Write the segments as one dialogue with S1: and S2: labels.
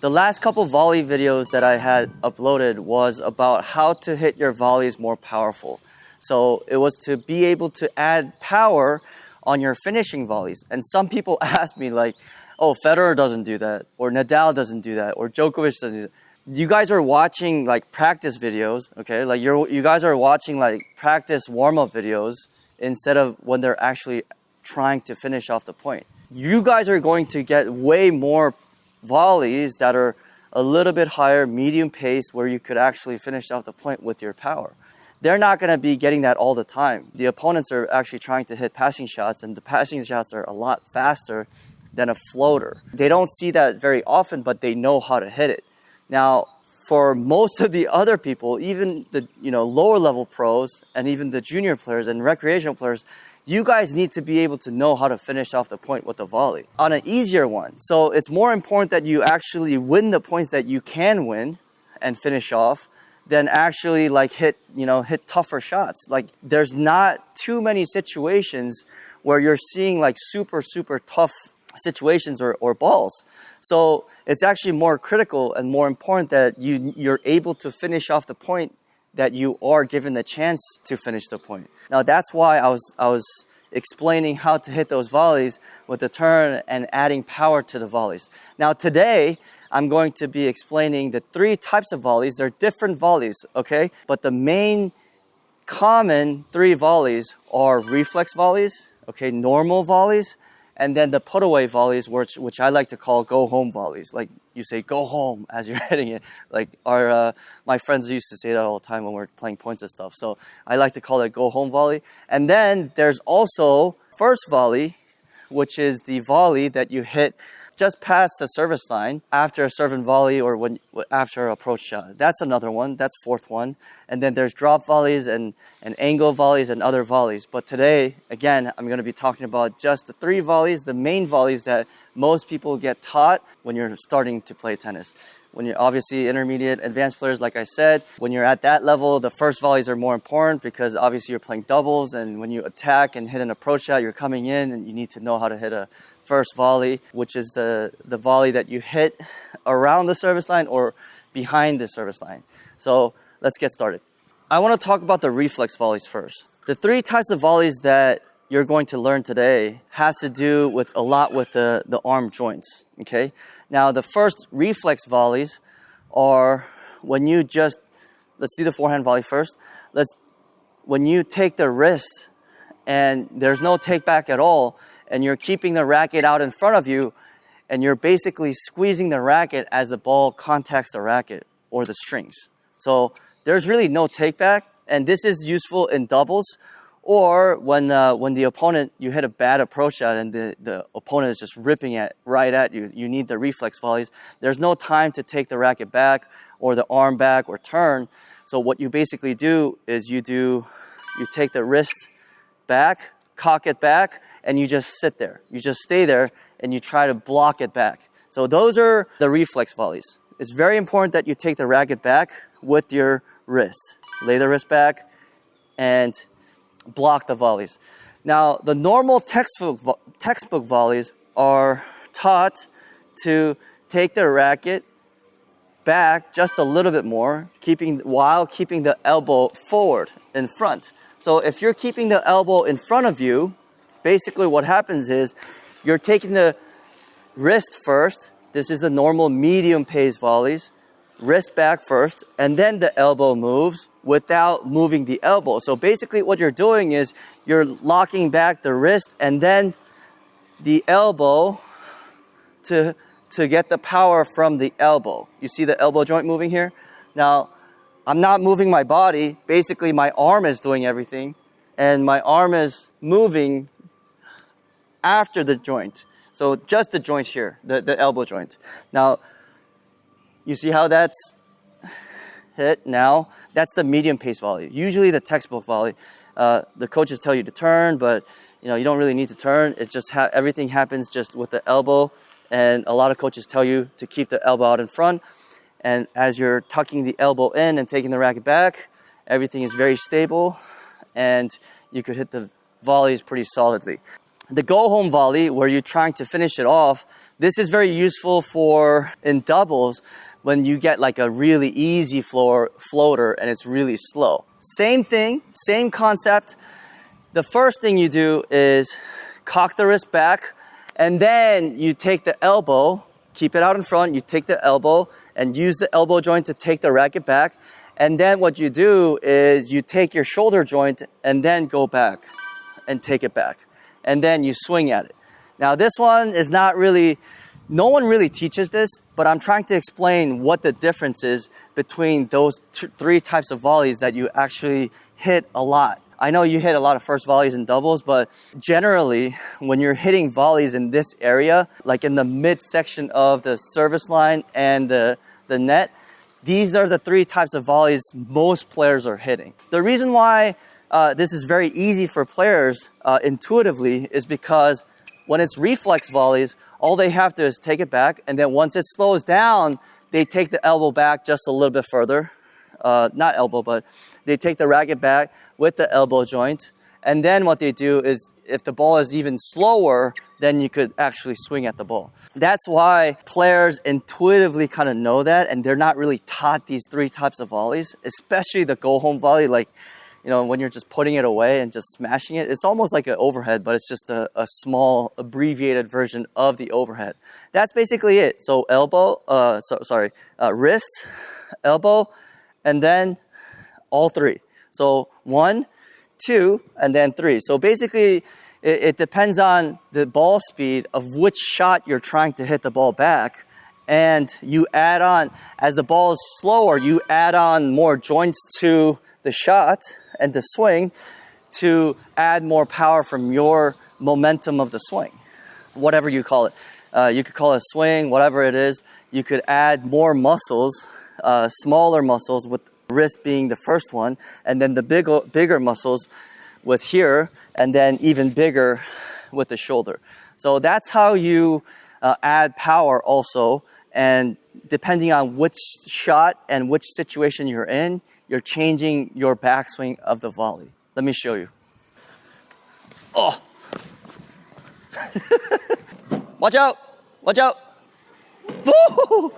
S1: The last couple volley videos that I had uploaded was about how to hit your volleys more powerful. So it was to be able to add power on your finishing volleys. And some people ask me like, oh, Federer doesn't do that, or Nadal doesn't do that, or Djokovic doesn't do that. You guys are watching like practice videos, okay? Like you guys are watching like practice warm-up videos instead of when they're actually trying to finish off the point. You guys are going to get way more volleys that are a little bit higher, medium pace, where you could actually finish off the point with your power. They're not going to be getting that all the time. The opponents are actually trying to hit passing shots, and the passing shots are a lot faster than a floater. They don't see that very often, but they know how to hit it. Now, for most of the other people, even the lower level pros and even the junior players and recreational players, you guys need to be able to know how to finish off the point with a volley on an easier one. So it's more important that you actually win the points that you can win and finish off than actually like hit tougher shots. Like there's not too many situations where you're seeing like super tough situations or balls. So it's actually more critical and more important that you're able to finish off the point that you are given the chance to finish the point. Now that's why I was explaining how to hit those volleys with the turn and adding power to the volleys. Now today I'm going to be explaining the 3 types of volleys. They're different volleys, okay? But the main common 3 volleys are reflex volleys, okay, normal volleys, and then the putaway volleys, which I like to call go-home volleys. Like you say, go home as you're hitting it. Like my friends used to say that all the time when we're playing points and stuff. So I like to call it go-home volley. And then there's also first volley, which is the volley that you hit just past the service line after a serve and volley or after an approach shot. That's another one. That's fourth one. And then there's drop volleys and angle volleys and other volleys. But today, again, I'm going to be talking about just the 3 volleys, the main volleys that most people get taught when you're starting to play tennis. When you're obviously intermediate, advanced players, like I said, when you're at that level, the first volleys are more important because obviously you're playing doubles, and when you attack and hit an approach shot, you're coming in and you need to know how to hit a first volley, which is the volley that you hit around the service line or behind the service line. So let's get started. I want to talk about the reflex volleys first. The 3 types of volleys that you're going to learn today has to do with a lot with the arm joints, okay? Now the first reflex volleys are when you let's do the forehand volley first. When you take the wrist and there's no take back at all, and you're keeping the racket out in front of you, and you're basically squeezing the racket as the ball contacts the racket or the strings. So there's really no take back, and this is useful in doubles or when the opponent, you hit a bad approach shot and the opponent is just ripping right at you. You need the reflex volleys. There's no time to take the racket back or the arm back or turn. So what you basically do is you take the wrist back, cock it back, and you just sit there. You just stay there and you try to block it back. So those are the reflex volleys. It's very important that you take the racket back with your wrist. Lay the wrist back and block the volleys. Now, the normal textbook volleys are taught to take the racket back just a little bit more, while keeping the elbow forward in front. So if you're keeping the elbow in front of you, basically what happens is you're taking the wrist first. This is the normal medium pace volleys. Wrist back first, and then the elbow moves without moving the elbow. So basically what you're doing is you're locking back the wrist and then the elbow to get the power from the elbow. You see the elbow joint moving here? Now, I'm not moving my body. Basically, my arm is doing everything, and my arm is moving after the joint. So just the joint here, the elbow joint. Now, you see how that's hit now? That's the medium pace volley. Usually the textbook volley, the coaches tell you to turn, but you don't really need to turn. It just everything happens just with the elbow, and a lot of coaches tell you to keep the elbow out in front. And as you're tucking the elbow in and taking the racket back, everything is very stable, and you could hit the volleys pretty solidly. The go-home volley, where you're trying to finish it off, this is very useful for in doubles when you get like a really easy floater and it's really slow. Same thing, same concept. The first thing you do is cock the wrist back, and then you take the elbow, keep it out in front, you take the elbow and use the elbow joint to take the racket back. And then what you do is you take your shoulder joint and then go back and take it back. And then you swing at it. Now this one is not really, no one really teaches this, but I'm trying to explain what the difference is between those three types of volleys that you actually hit a lot. I know you hit a lot of first volleys in doubles, but generally when you're hitting volleys in this area, like in the midsection of the service line and the net, these are the three types of volleys most players are hitting. The reason why this is very easy for players intuitively is because when it's reflex volleys, all they have to is take it back, and then once it slows down, they take the elbow back just a little bit further. Not elbow, but they take the racket back with the elbow joint, and then what they do is if the ball is even slower, then you could actually swing at the ball. That's why players intuitively kind of know that, and they're not really taught these three types of volleys, especially the go-home volley, like, you know, when you're just putting it away and just smashing it. It's almost like an overhead, but it's just a small abbreviated version of the overhead. That's basically it. So wrist, elbow, and then all three. So 1, 2, and then 3. So basically, it depends on the ball speed of which shot you're trying to hit the ball back. And you add on, as the ball is slower, you add on more joints to the shot and the swing to add more power from your momentum of the swing, whatever you call it. You could call it a swing, whatever it is. You could add more muscles, smaller muscles, with wrist being the first one, and then the bigger muscles with here, and then even bigger with the shoulder. So that's how you add power also, and depending on which shot and which situation you're in, you're changing your backswing of the volley. Let me show you. Oh! Watch out! Watch out! Woo!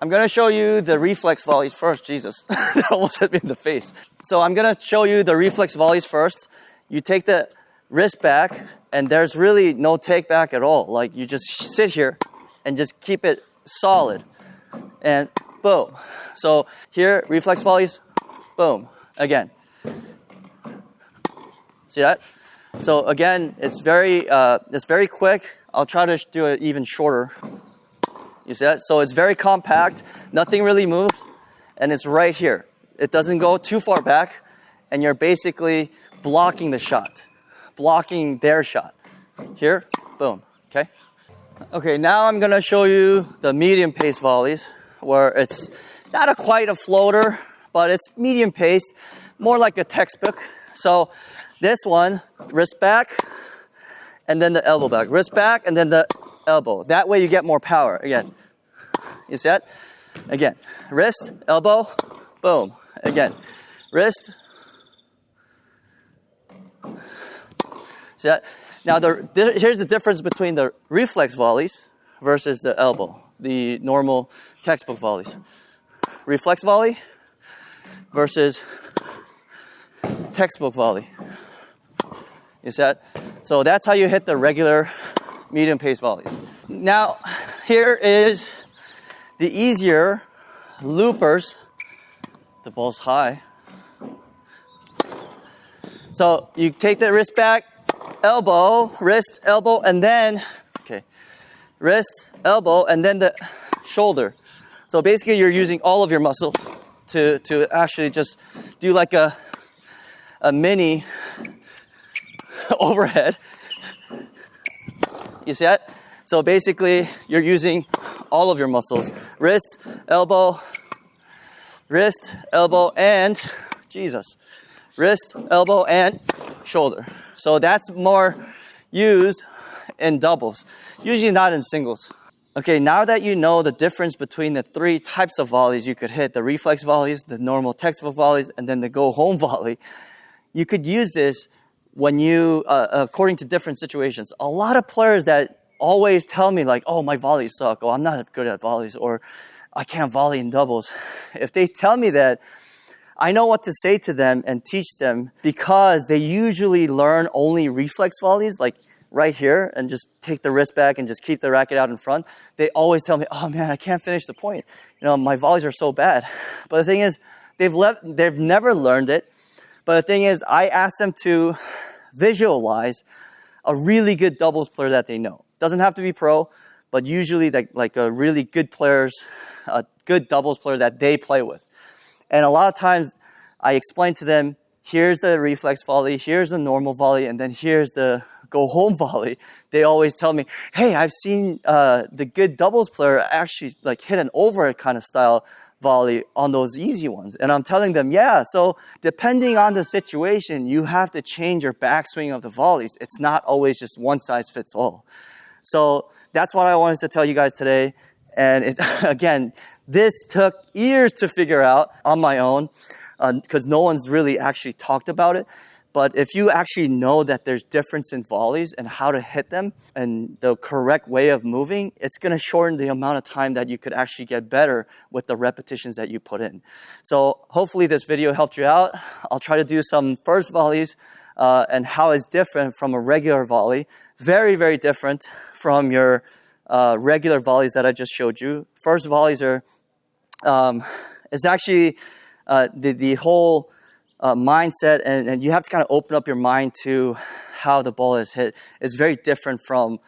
S1: I'm gonna show you the reflex volleys first. Jesus, that almost hit me in the face. So I'm gonna show you the reflex volleys first. You take the wrist back, and there's really no take back at all. Like, you just sit here and just keep it solid. And boom. So here, reflex volleys, boom, again. See that? So again, it's very quick. I'll try to do it even shorter. You see that? So it's very compact, nothing really moves, and it's right here. It doesn't go too far back, and you're basically blocking the shot, blocking their shot. Here, boom, okay? Okay, now I'm gonna show you the medium pace volleys, where it's not quite a floater, but it's medium paced, more like a textbook. So this one, wrist back, and then the elbow back. Wrist back, and then the elbow. That way you get more power. Again, you see that? Again, wrist, elbow, boom. Again, wrist. See that? Now here's the difference between the reflex volleys versus the elbow, the normal textbook volleys. Reflex volley versus textbook volley. You see that? So that's how you hit the regular medium pace volleys. Now, here is the easier loopers. The ball's high. So you take the wrist back, elbow, wrist, elbow, and then, okay, wrist, elbow, and then the shoulder. So basically you're using all of your muscles to actually just do like a mini overhead. You see that? So basically, you're using all of your muscles. Wrist, elbow, and, Jesus. Wrist, elbow, and shoulder. So that's more used in doubles, usually not in singles. Okay, now that you know the difference between the three types of volleys you could hit, the reflex volleys, the normal textbook volleys, and then the go-home volley, you could use this when you, according to different situations, a lot of players that always tell me like, oh, my volleys suck. Oh, I'm not good at volleys, or I can't volley in doubles. If they tell me that, I know what to say to them and teach them, because they usually learn only reflex volleys, like right here, and just take the wrist back and just keep the racket out in front. They always tell me, oh man, I can't finish the point. My volleys are so bad. But the thing is, they've never learned it. But the thing is, I ask them to visualize a really good doubles player that they know. Doesn't have to be pro, but usually like a really good a good doubles player that they play with. And a lot of times I explain to them, here's the reflex volley, here's the normal volley, and then here's the go home volley. They always tell me, hey, I've seen the good doubles player actually like hit an overhead kind of style volley on those easy ones. And I'm telling them, yeah, so depending on the situation, you have to change your backswing of the volleys. It's not always just one size fits all. So that's what I wanted to tell you guys today. And again, this took years to figure out on my own, because no one's really actually talked about it. But if you actually know that there's difference in volleys and how to hit them and the correct way of moving, it's going to shorten the amount of time that you could actually get better with the repetitions that you put in. So hopefully this video helped you out. I'll try to do some first volleys and how it's different from a regular volley. Very, very different from your regular volleys that I just showed you. First volleys are, it's actually the whole mindset, and you have to kind of open up your mind to how the ball is hit. It's very different from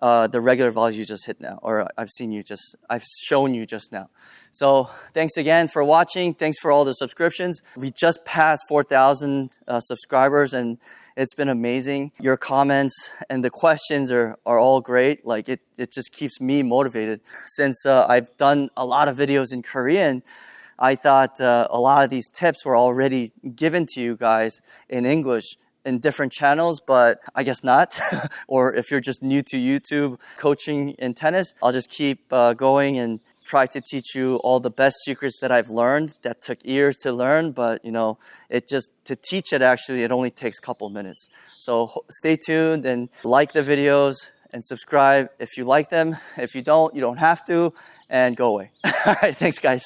S1: the regular volleys you just hit now, or I've shown you just now. So thanks again for watching. Thanks for all the subscriptions. We just passed 4,000 subscribers, and it's been amazing. Your comments and the questions are all great. Like it just keeps me motivated. Since I've done a lot of videos in Korean, I thought a lot of these tips were already given to you guys in English in different channels, but I guess not. Or if you're just new to YouTube coaching in tennis, I'll just keep going and try to teach you all the best secrets that I've learned that took years to learn, but to teach it actually, it only takes a couple minutes. So stay tuned and like the videos and subscribe if you like them. If you don't have to, and go away. All right, thanks guys.